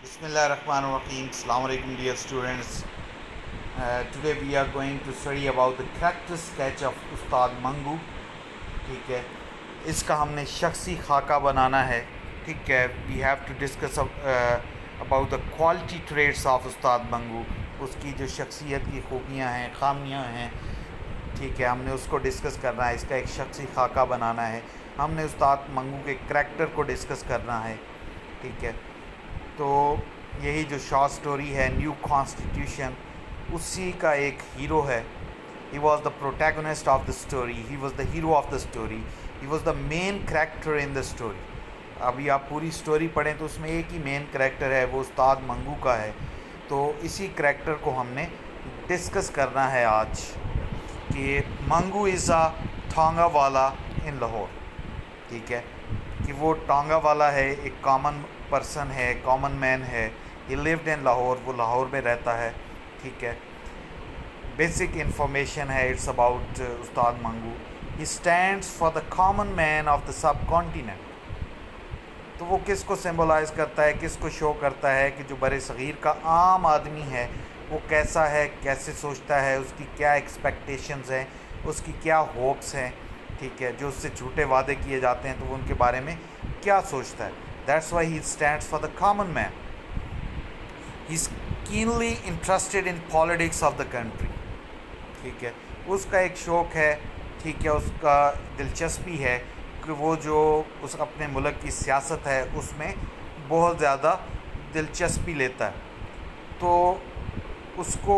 بسم اللہ الرحمن الرحیم. السلام علیکم dear students. Today we are going to study about the character sketch of استاد منگو. ٹھیک ہے, اس کا ہم نے شخصی خاکہ بنانا ہے. ٹھیک ہے, we have to discuss about the quality traits of استاد منگو. اس کی جو شخصیت کی خوبیاں ہیں, خامیاں ہیں, ٹھیک ہے, ہم نے اس کو ڈسکس کرنا ہے. اس کا ایک شخصی خاکہ بنانا ہے. ہم نے استاد منگو کے کریکٹر کو ڈسکس کرنا ہے. ٹھیک ہے, تو یہی جو شارٹ سٹوری ہے نیو کانسٹیٹیوشن, اسی کا ایک ہیرو ہے. He was the protagonist of the story, he was the hero of the story, he was the main character in the story. ابھی آپ پوری اسٹوری پڑھیں تو اس میں ایک ہی مین کریکٹر ہے, وہ استاد منگو کا ہے. تو اسی کریکٹر کو ہم نے ڈسکس کرنا ہے آج, کہ منگو از اے ٹانگا والا ان لاہور. ٹھیک ہے, کہ وہ ٹانگا والا ہے, ایک کامن پرسن ہے, کامن مین ہے. ہی لیوڈ ان لاہور, وہ لاہور میں رہتا ہے. ٹھیک ہے, بیسک انفارمیشن ہے it's about Ustad Mangu. He stands for the common man of the subcontinent. تو وہ کس کو سمبلائز کرتا ہے, کس کو شو کرتا ہے, کہ جو بر صغیر کا عام آدمی ہے وہ کیسا ہے, کیسے سوچتا ہے, اس کی کیا ایکسپیکٹیشنز ہیں, اس کی کیا ہوپس ہیں. ٹھیک ہے, جو اس سے جھوٹے وعدے کیے جاتے ہیں تو وہ ان کے بارے میں کیا سوچتا ہے. That's why he stands for the common main. He is keenly interested in politics of the country. ٹھیک ہے, اس کا ایک شوق ہے, ٹھیک ہے, اس کا دلچسپی ہے کہ وہ جو اس اپنے ملک کی سیاست ہے اس میں بہت زیادہ دلچسپی لیتا ہے. تو اس کو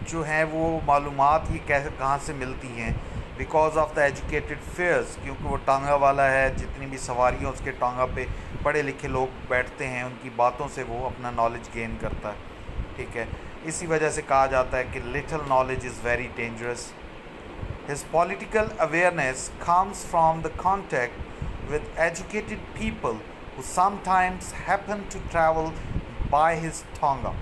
جو ہے وہ معلومات یہ کہاں سے ملتی ہیں, because of the educated fears, کیونکہ وہ ٹانگا والا ہے. جتنی بھی سواریاں اس کے ٹانگا پہ پڑھے لکھے لوگ بیٹھتے ہیں, ان کی باتوں سے وہ اپنا نالج گین کرتا ہے. ٹھیک ہے, اسی وجہ سے کہا جاتا ہے کہ little knowledge is very dangerous. His political awareness comes from the contact with educated people who sometimes happen to travel by his tonga.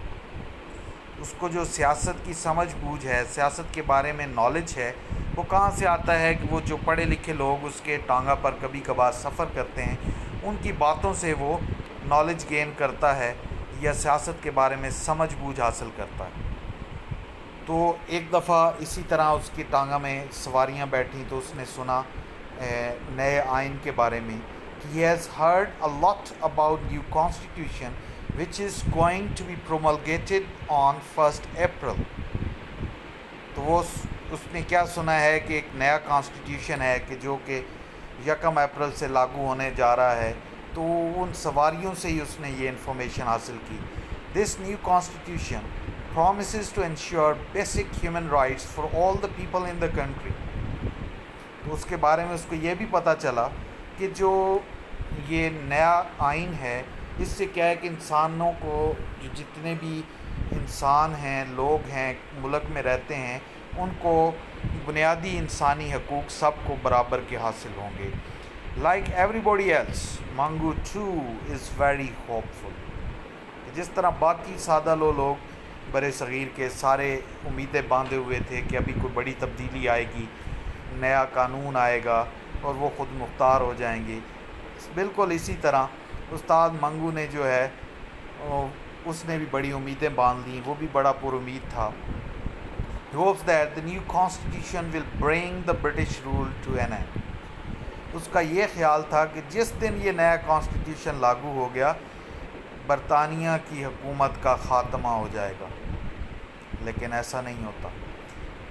اس کو جو سیاست کی سمجھ بوجھ ہے, سیاست کے بارے میں نالج ہے, وہ کہاں سے آتا ہے, کہ وہ جو پڑھے لکھے لوگ اس کے ٹانگا پر کبھی کبھار سفر کرتے ہیں, ان کی باتوں سے وہ نالج گین کرتا ہے یا سیاست کے بارے میں سمجھ بوجھ حاصل کرتا ہے. تو ایک دفعہ اسی طرح اس کی ٹانگا میں سواریاں بیٹھیں تو اس نے سنا نئے آئین کے بارے میں, کہ he has heard a lot about new constitution which is going to be promulgated on 1st April. تو وہ اس نے کیا سنا ہے, کہ ایک نیا کانسٹیٹیوشن ہے کہ جو کہ 1 اپریل سے لاگو ہونے جا رہا ہے. تو ان سواریوں سے ہی اس نے یہ انفارمیشن حاصل کی. This new constitution promises to ensure basic human rights for all the people in the country. تو اس کے بارے میں اس کو یہ بھی پتہ چلا کہ جو یہ نیا آئین ہے, اس سے کیا ہے کہ انسانوں کو, جو جتنے بھی انسان ہیں, لوگ ہیں, ملک میں رہتے ہیں, ان کو بنیادی انسانی حقوق سب کو برابر کے حاصل ہوں گے. Like every body else, Mangu too is very hope فل. جس طرح باقی سادہ لوگ بر صغیر کے سارے امیدیں باندھے ہوئے تھے کہ ابھی کوئی بڑی تبدیلی آئے گی, نیا قانون آئے گا اور وہ خود مختار ہو جائیں گے, بالکل اسی طرح استاد منگو نے جو ہے اس نے بھی بڑی امیدیں باندھ لیں. وہ بھی بڑا پر امید تھا. He hopes that the new constitution will bring the British rule to an end. اس کا یہ خیال تھا کہ جس دن یہ نیا کانسٹیٹیوشن لاگو ہو گیا, برطانیہ کی حکومت کا خاتمہ ہو جائے گا. لیکن ایسا نہیں ہوتا.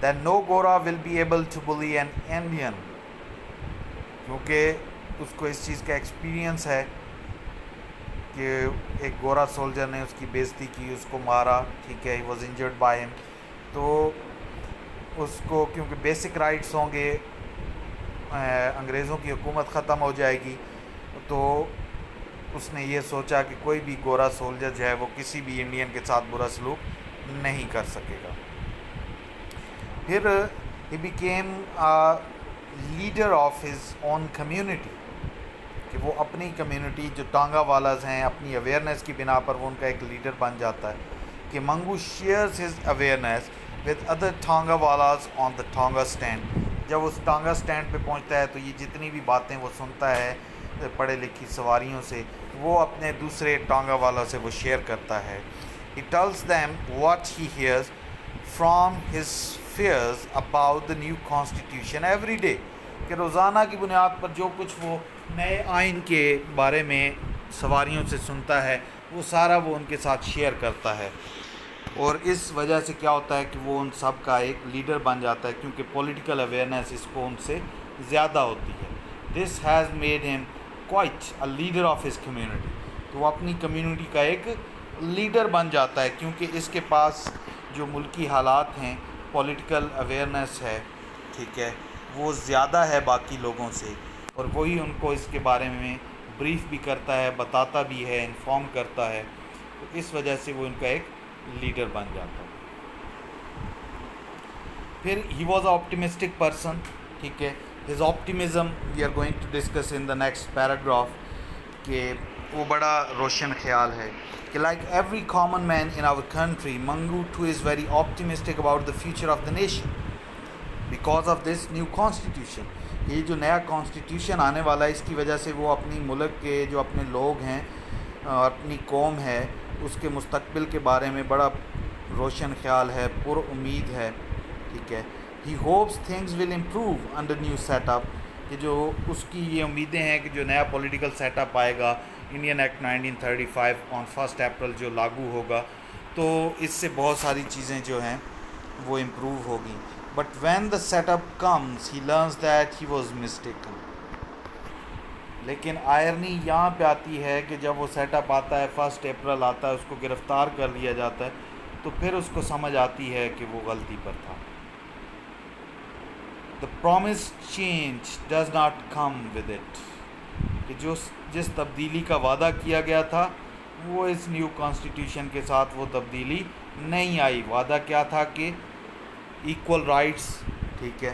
Then no Gora will be able to bully an Indian. کیونکہ اس کو اس چیز کا ایکسپیرینس ہے کہ ایک گورا سولجر نے اس کی بےزتی کی, اس کو مارا. ٹھیک ہے, he was injured by him. تو اس کو کیونکہ بیسک رائٹس ہوں گے, انگریزوں کی حکومت ختم ہو جائے گی, تو اس نے یہ سوچا کہ کوئی بھی گورا سولجر جو ہے وہ کسی بھی انڈین کے ساتھ برا سلوک نہیں کر سکے گا. پھر he became a leader of his own community. کہ وہ اپنی کمیونٹی جو ٹانگا والاز ہیں, اپنی اویئرنیس کی بنا پر وہ ان کا ایک لیڈر بن جاتا ہے. کہ Mangu shares his awareness with other tanga walas on the tanga stand. جب اس ٹانگا اسٹینڈ پہ پہنچتا ہے تو یہ جتنی بھی باتیں وہ سنتا ہے پڑھے لکھی سواریوں سے, وہ اپنے دوسرے ٹانگا والوں سے وہ شیئر کرتا ہے. He tells them what he hears from his fears about the new constitution every day. کہ روزانہ کی بنیاد پر جو کچھ وہ نئے آئین کے بارے میں سواریوں سے سنتا ہے وہ سارا وہ ان کے ساتھ شیئر کرتا ہے. اور اس وجہ سے کیا ہوتا ہے کہ وہ ان سب کا ایک لیڈر بن جاتا ہے کیونکہ پولیٹیکل اویئرنیس اس کو ان سے زیادہ ہوتی ہے. دس ہیز میڈ ہم quite a leader of his community. تو وہ اپنی کمیونٹی کا ایک لیڈر بن جاتا ہے کیونکہ اس کے پاس جو ملکی حالات ہیں پولیٹیکل اویئرنیس ہے, ٹھیک ہے, وہ زیادہ ہے باقی لوگوں سے, اور وہی ان کو اس کے بارے میں بریف بھی کرتا ہے, بتاتا بھی ہے, انفارم کرتا ہے. تو اس وجہ سے وہ ان کا ایک لیڈر بن جاتا ہے. پھر he was a optimistic person, ٹھیک ہے. His optimism we are going to discuss in the next paragraph, کہ وہ بڑا روشن خیال ہے کہ like every common man in our country Mangu too is very optimistic about the future of the nation because of this new constitution. یہ جو نیا کانسٹیٹیوشن آنے والا ہے اس کی وجہ سے وہ اپنی ملک کے جو اپنے لوگ ہیں, اپنی قوم ہے, اس کے مستقبل کے بارے میں بڑا روشن خیال ہے, پر امید ہے, ٹھیک ہے. He hopes things will improve under new setup, کہ جو اس کی یہ امیدیں ہیں کہ جو نیا پولیٹیکل سیٹ اپ آئے گا انڈین ایکٹ 1935 آن 1 اپریل جو لاگو ہوگا, تو اس سے بہت ساری چیزیں جو ہیں وہ امپروو ہوگی. But when the setup comes he learns that he was mistaken. لیکن آئرنی یہاں پہ آتی ہے کہ جب وہ سیٹ اپ آتا ہے 1 اپریل آتا ہے, اس کو گرفتار کر لیا جاتا ہے, تو پھر اس کو سمجھ آتی ہے کہ وہ غلطی پر تھا. The promised change does not come with it. کہ جس تبدیلی کا وعدہ کیا گیا تھا وہ اس نیو کانسٹیٹیوشن کے ساتھ وہ تبدیلی نہیں آئی. وعدہ کیا تھا کہ ایکول رائٹس, ٹھیک ہے,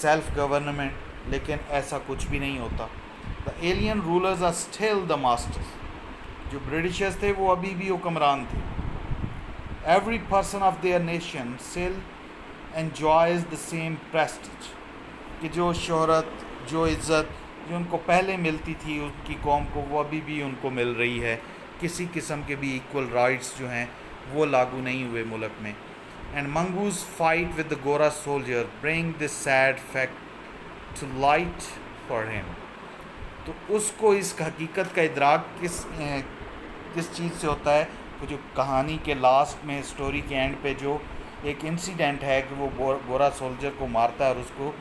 سیلف گورنمنٹ, لیکن ایسا کچھ بھی نہیں ہوتا. The alien rulers are still the masters. جو برٹشرز تھے وہ ابھی بھی حکمران تھے. Every person of their nation still enjoys the same prestige. کہ جو شہرت, جو عزت جو ان کو پہلے ملتی تھی ان کی قوم کو, وہ ابھی بھی ان کو مل رہی ہے. کسی قسم کے بھی ایکول رائٹس جو ہیں وہ لاگو نہیں ہوئے ملک میں. And Mangu's fight with the گورا soldier bring this sad fact to light for him. تو اس کو اس حقیقت کا ادراک کس چیز سے ہوتا ہے, وہ جو کہانی کے لاسٹ میں, اسٹوری کے اینڈ پہ جو ایک انسیڈنٹ ہے کہ وہ گورا سولجر کو مارتا ہے اور اس کو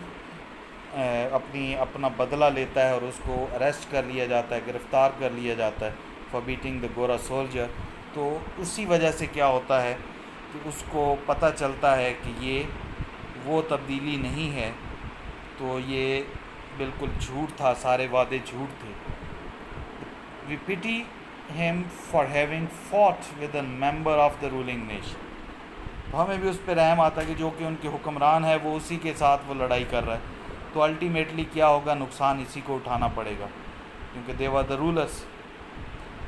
اپنا بدلہ لیتا ہے اور اس کو اریسٹ کر لیا جاتا ہے, گرفتار کر لیا جاتا ہے فار بیٹنگ دا گورا سولجر. تو اسی وجہ سے کیا ہوتا ہے کہ اس کو پتہ چلتا ہے کہ یہ وہ تبدیلی نہیں ہے, تو یہ بالکل جھوٹ تھا, سارے وعدے جھوٹ تھے. وی پٹی him for having fought with a member of the ruling nation. تو ہمیں بھی اس پہ رحم آتا ہے کہ جو کہ ان کے حکمران ہے وہ اسی کے ساتھ وہ لڑائی کر رہا ہے, تو الٹیمیٹلی کیا ہوگا, نقصان اسی کو اٹھانا پڑے گا کیونکہ they were the rulers.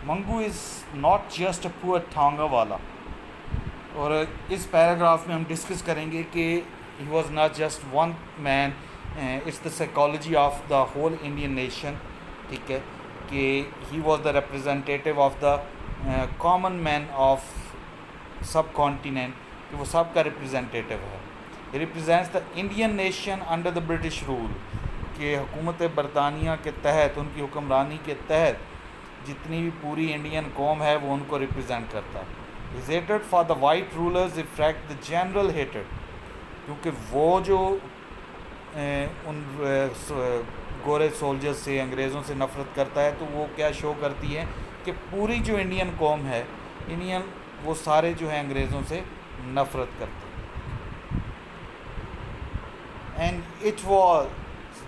Mangu is not just a پور ٹانگا والا. اور اس پیراگراف میں ہم ڈسکس کریں گے کہ he was not just one man, it's the psychology of the whole Indian nation, ٹھیک ہے, کہ he was the representative of the common man of subcontinent, کہ وہ سب کا ریپرزینٹیو ہے. He represents the Indian nation under the British rule, کہ حکومت برطانیہ کے تحت, ان کی حکمرانی کے تحت جتنی بھی پوری انڈین قوم ہے وہ ان کو ریپرزینٹ کرتا ہے. His hated for the white rulers effect the general hated, کیونکہ وہ جو ان گورے سولجر سے, انگریزوں سے نفرت کرتا ہے, تو وہ کیا شو کرتی ہے کہ پوری جو انڈین قوم ہے, انڈین, وہ سارے جو ہیں انگریزوں سے نفرت کرتے ہیں. اینڈ اٹ واز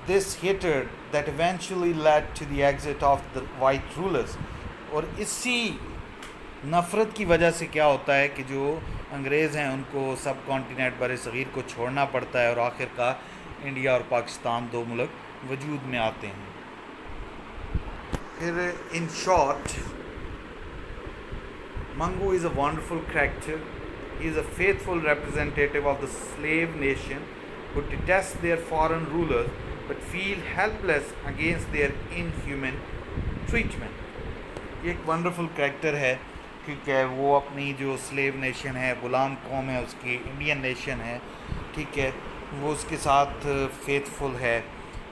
دس ہیٹڈ that eventually led to the exit of the white rulers. اور اسی نفرت کی وجہ سے کیا ہوتا ہے کہ جو انگریز ہیں ان کو سب کانٹیننٹ بر صغیر کو چھوڑنا پڑتا ہے, اور آخر کار انڈیا اور پاکستان 2 ملک وجود میں آتے ہیں. پھر in short, Mangu is a wonderful character. He is a faithful representative of the slave nation who detest their foreign rulers but feel helpless against their inhuman treatment. یہ ایک ونڈرفل کریکٹر ہے، ٹھیک ہے. وہ اپنی جو سلیو نیشن ہے، غلام قوم ہے اس کی، انڈین نیشن ہے، ٹھیک ہے، وہ اس کے ساتھ فیتھ فل ہے،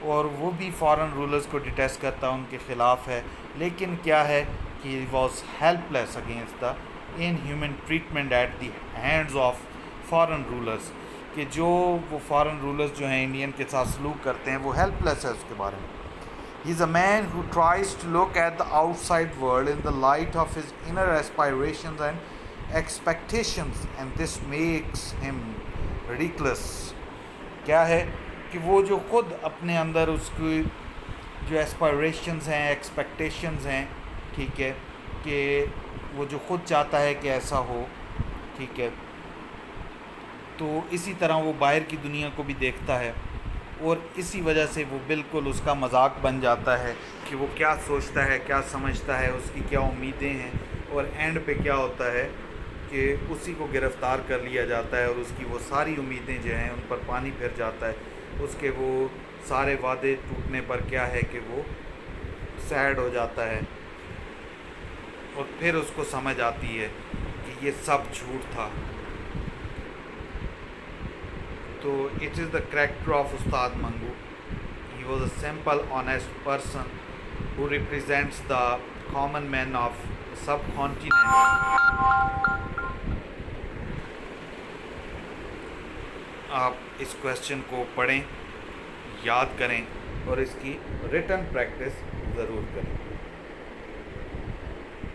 اور وہ بھی فارن رولرز کو ڈیٹیسٹ کرتا ان کے خلاف ہے. لیکن کیا ہے کہ he was helpless against the inhuman treatment at the hands of foreign rulers, کہ جو وہ فارن رولرز جو ہیں انڈین کے ساتھ سلوک کرتے ہیں وہ ہیلپ لیس ہے اس کے بارے میں. He is a man who tries to look at the outside world in the light of his inner aspirations and expectations, and this makes him ridiculous. کیا ہے کہ وہ جو خود اپنے اندر اس کی جو ایسپائریشنز ہیں، ایکسپیکٹیشنز ہیں، ٹھیک ہے، کہ وہ جو خود چاہتا ہے کہ ایسا ہو، ٹھیک ہے، تو اسی طرح وہ باہر کی دنیا کو بھی دیکھتا ہے، اور اسی وجہ سے وہ بالکل اس کا مذاق بن جاتا ہے کہ وہ کیا سوچتا ہے، کیا سمجھتا ہے، اس کی کیا امیدیں ہیں، اور اینڈ پہ کیا ہوتا ہے کہ اسی کو گرفتار کر لیا جاتا ہے، اور اس کی وہ ساری امیدیں جو ہیں ان پر پانی پھر جاتا ہے. اس کے وہ سارے وعدے ٹوٹنے پر کیا ہے کہ وہ سیڈ ہو جاتا ہے، اور پھر اس کو سمجھ آتی ہے کہ یہ سب جھوٹ تھا. تو it is the character of استاد منگو. ہی was a simple honest person who represents the common man of subcontinent. آپ اس کویسچن کو پڑھیں، یاد کریں، اور اس کی ریٹن پریکٹس ضرور کریں.